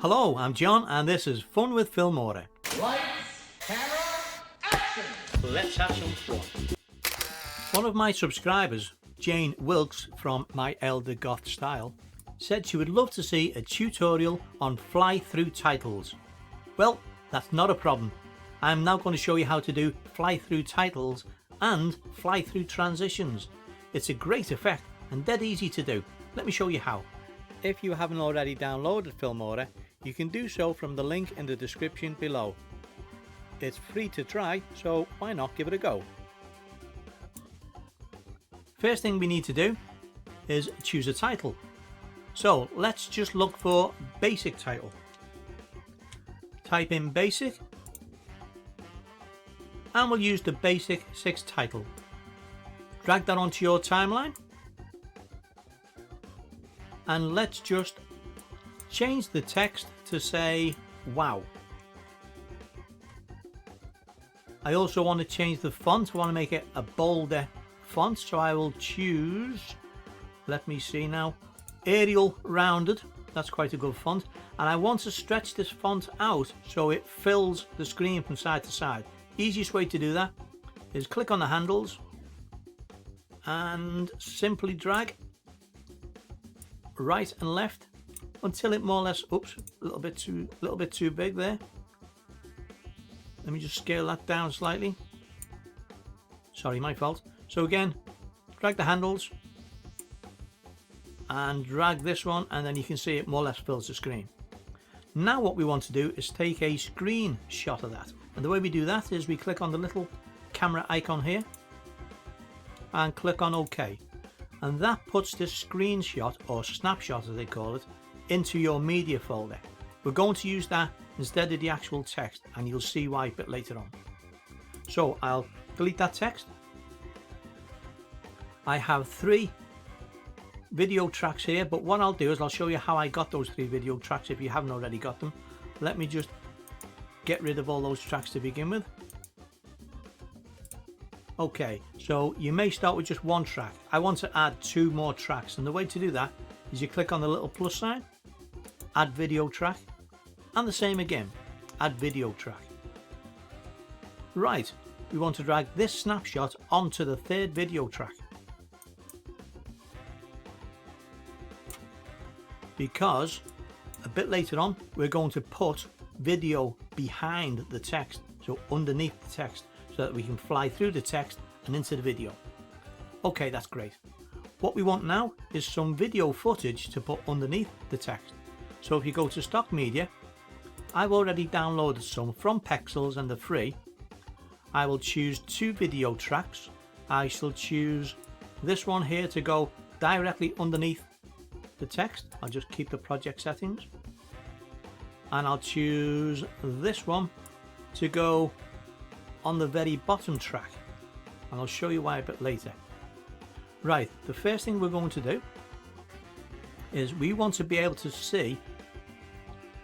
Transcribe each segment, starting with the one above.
Hello, I'm John and this is Fun with Filmora. Lights, camera, action! Let's have some fun. One of my subscribers, Jane Wilkes from My Elder Goth Style, said she would love to see a tutorial on fly-through titles. Well, that's not a problem. I'm now going to show you how to do fly-through titles and fly-through transitions. It's a great effect and dead easy to do. Let me show you how. If you haven't already downloaded Filmora, you can do so from the link in the description below. It's free to try, so why not give it a go? First thing we need to do is choose a title. So let's just look for basic title. Type in basic and we'll use the basic 6 title. Drag that onto your timeline and let's just change the text to say wow. I also want to change the font. I want to make it a bolder font, so I will choose, let me see now, Arial Rounded. That's quite a good font, and I want to stretch this font out so it fills the screen from side to side. Easiest way to do that is click on the handles and simply drag right and left until it more or less, oops, a little bit too big there. Let me just scale that down slightly. Sorry, my fault. So again, drag the handles and drag this one, and then you can see it more or less fills the screen. Now what we want to do is take a screenshot of that, and the way we do that is we click on the little camera icon here and click on OK, and that puts this screenshot, or snapshot as they call it, into your media folder. We're going to use that instead of the actual text, and you'll see why a bit later on. So I'll delete that text. I have 3 video tracks here, but what I'll do is I'll show you how I got those 3 video tracks if you haven't already got them. Let me just get rid of all those tracks to begin with. Okay, so you may start with just 1 track. I want to add 2 more tracks, and the way to do that is you click on the little plus sign, add video track, and the same again, add video track. Right, we want to drag this snapshot onto the 3rd video track, because a bit later on we're going to put video behind the text, so underneath the text, so that we can fly through the text and into the video. Okay, that's great. What we want now is some video footage to put underneath the text. So if you go to stock media, I've already downloaded some from Pexels and they're free. I will choose 2 video tracks. I shall choose this one here to go directly underneath the text. I'll just keep the project settings, and I'll choose this one to go on the very bottom track, and I'll show you why a bit later. Right, the first thing we're going to do is we want to be able to see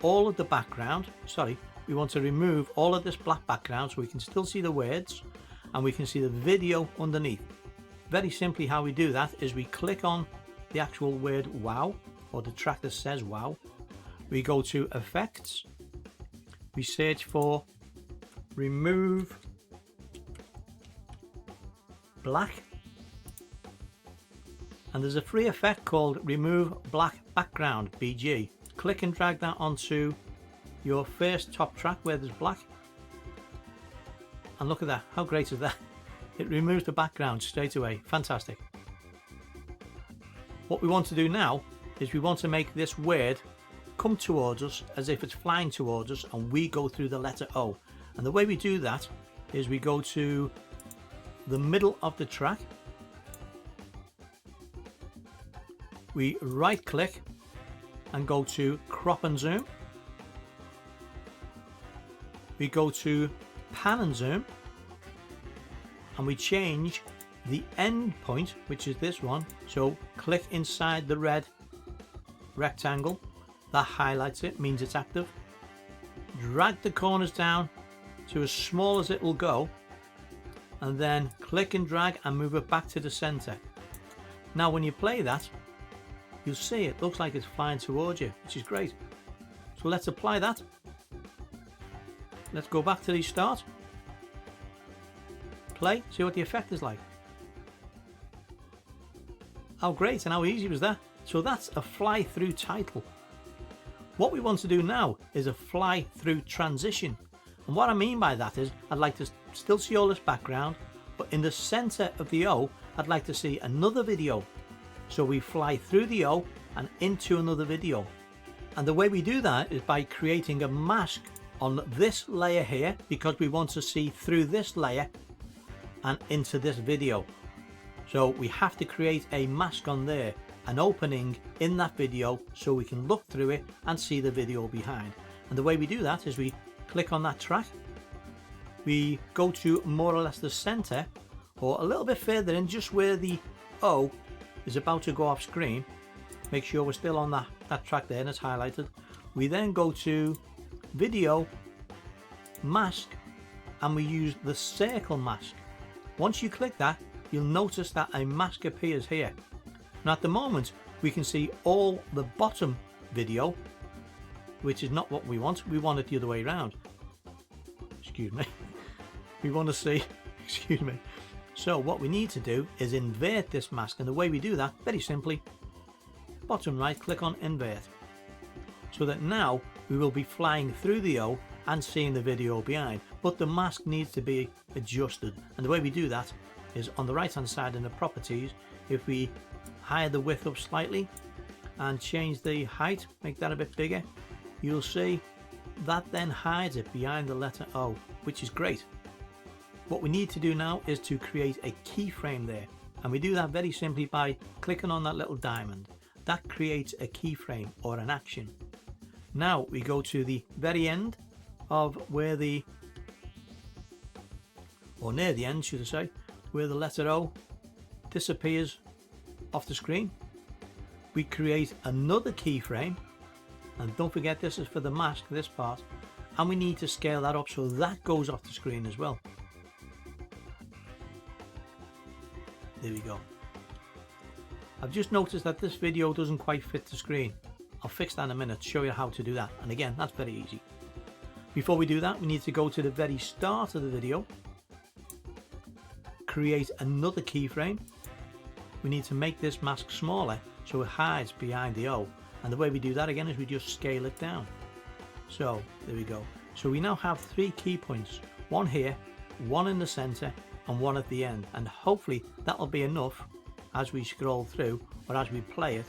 all of the background. Sorry, we want to remove all of this black background so we can still see the words and we can see the video underneath. Very simply how we do that is we click on the actual word wow, or the track that says wow. We go to effects, we search for remove black, and there's a free effect called remove black background BG. Click and drag that onto your first top track where there's black, and look at that, how great is that? It removes the background straight away. Fantastic. What we want to do now is we want to make this word come towards us as if it's flying towards us, and we go through the letter O. And the way we do that is we go to the middle of the track, we right click and go to crop and zoom, we go to pan and zoom, and we change the end point, which is this one. So click inside the red rectangle that highlights it, means it's active. Drag the corners down to as small as it will go, and then click and drag and move it back to the center. Now when you play that, you'll see it looks like it's flying towards you, which is great. So let's apply that. Let's go back to the start. Play, see what the effect is like. How great and how easy was that? So that's a fly through title. What we want to do now is a fly through transition. And what I mean by that is I'd like to still see all this background, but in the center of the O, I'd like to see another video. So we fly through the O and into another video. And the way we do that is by creating a mask on this layer here, because we want to see through this layer and into this video. So we have to create a mask on there, an opening in that video, so we can look through it and see the video behind. And the way we do that is we click on that track, we go to more or less the center or a little bit further in, just where the O is about to go off screen. Make sure we're still on that track there and it's highlighted. We then go to video, mask, and we use the circle mask. Once you click that, you'll notice that a mask appears here. Now at the moment we can see all the bottom video, which is not what we want. We want it the other way around. Excuse me. We want to see, excuse me. So what we need to do is invert this mask, and the way we do that, very simply, bottom right, click on invert. So that now we will be flying through the O and seeing the video behind, but the mask needs to be adjusted. And the way we do that is on the right hand side in the properties, if we higher the width up slightly and change the height, make that a bit bigger, you'll see that then hides it behind the letter O, which is great. What we need to do now is to create a keyframe there, and we do that very simply by clicking on that little diamond. That creates a keyframe or an action. Now we go to the very end of where the, or near the end should I say, where the letter O disappears off the screen. We create another keyframe, and don't forget this is for the mask, this part, and we need to scale that up so that goes off the screen as well. There we go. I've just noticed that this video doesn't quite fit the screen. I'll fix that in a minute to show you how to do that, and again, that's very easy. Before we do that, we need to go to the very start of the video, create another keyframe. We need to make this mask smaller so it hides behind the O, and the way we do that again is we just scale it down. So there we go. So we now have 3 key points, one here, one in the center, and one at the end, and hopefully that'll be enough as we scroll through or as we play it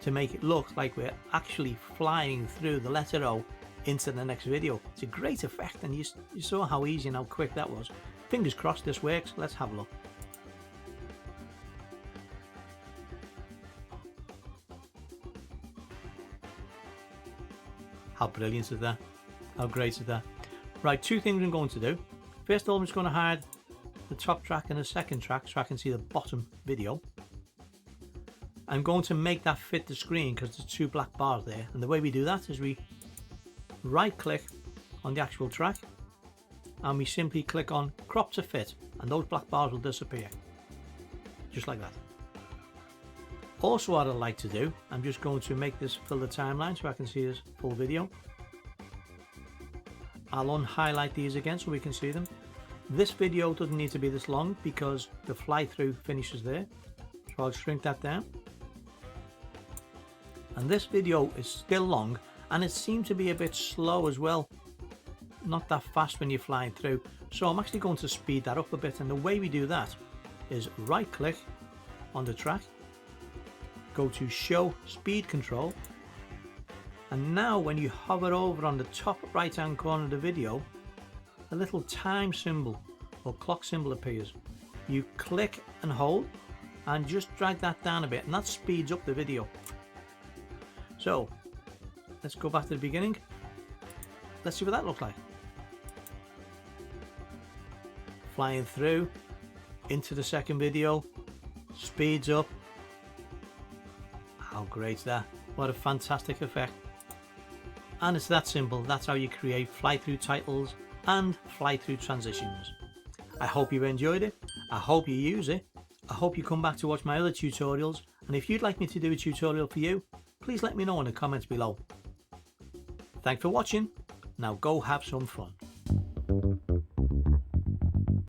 to make it look like we're actually flying through the letter O into the next video. It's a great effect, and you saw how easy and how quick that was. Fingers crossed this works. Let's have a look. How brilliant is that? How great is that? Right, 2 things I'm going to do. First of all, I'm just going to hide the top track and the second track so I can see the bottom video. I'm going to make that fit the screen because there's 2 black bars there, and the way we do that is we right click on the actual track and we simply click on crop to fit, and those black bars will disappear just like that. Also, what I'd like to do, I'm just going to make this fill the timeline so I can see this full video. I'll unhighlight these again so we can see them. This video doesn't need to be this long because the fly through finishes there, so I'll shrink that down. And this video is still long, and it seems to be a bit slow as well, not that fast when you're flying through, so I'm actually going to speed that up a bit. And the way we do that is right click on the track, go to show speed control, and now when you hover over on the top right hand corner of the video, a little time symbol or clock symbol appears. You click and hold and just drag that down a bit, and that speeds up the video. So let's go back to the beginning. Let's see what that looks like. Flying through into the second video, speeds up. How great is that? What a fantastic effect. And it's that simple. That's how you create fly through titles and fly through transitions. I hope you enjoyed it. I hope you use it. I hope you come back to watch my other tutorials, and if you'd like me to do a tutorial for you, please let me know in the comments below. Thanks for watching. Now go have some fun.